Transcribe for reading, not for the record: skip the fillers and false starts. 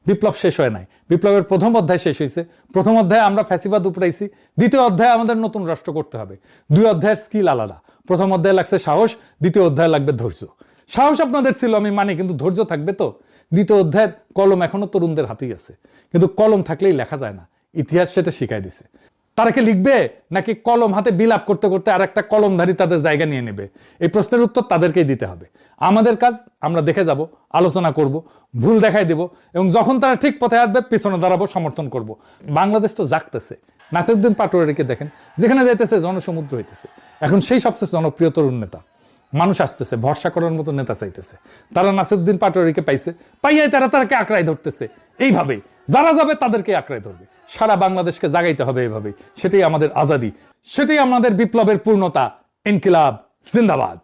বিপ্লব শেষ হয় নাই, বিপ্লবের প্রথম অধ্যায় শেষ হয়েছে। প্রথম অধ্যায়ে আমরা ফ্যাসিবাদ উপড়াইছি, দ্বিতীয় অধ্যায়ে আমাদের নতুন রাষ্ট্র করতে হবে। দুই অধ্যায়ের স্কিল আলাদা। প্রথম অধ্যায়ে লাগছে সাহস, দ্বিতীয় অধ্যায়ে লাগবে ধৈর্য। সাহস আপনাদের ছিল আমি মানি, কিন্তু ধৈর্য থাকবে তো। দ্বিতীয় অধ্যায়ের কলম এখনো তরুণদের হাতেই আছে, কিন্তু কলম থাকলেই লেখা যায় না, ইতিহাস সেটা শিখাই দিছে। তারা কি লিখবে, নাকি কলম হাতে বিলাপ করতে করতে আর একটা কলমধারী তাদের জায়গা নিয়ে নেবে? এই প্রশ্নের উত্তর তাদেরকেই দিতে হবে। আমাদের কাজ আমরা দেখে যাব, আলোচনা করব, ভুল দেখাই দেব, এবং যখন তারা ঠিক পথে আসবে পিছনে দাঁড়াবো, সমর্থন করব। বাংলাদেশ তো জাগতেছে। নাসিরউদ্দিন পাটোয়ারিকে দেখেন, যেখানে যাইতেছে জনসমুদ্র হইতেছে। এখন সেই সবচেয়ে জনপ্রিয় তরুণ নেতা। মানুষ আসতেছে, ভরসা করার মতো নেতা চাইতেছে। তারা নাসিরউদ্দিন পাটোয়ারিকে পাইছে, পাইয়াই তারা তাকে আঁকড়াই ধরতেছে। এইভাবেই যারা যাবে তাদেরকে আঁকড়াই ধরবে। সারা বাংলাদেশকে জাগাইতে হবে এইভাবেই। সেটাই আমাদের আজাদি, সেটাই আমাদের বিপ্লবের পূর্ণতা। ইনকিলাব জিন্দাবাদ।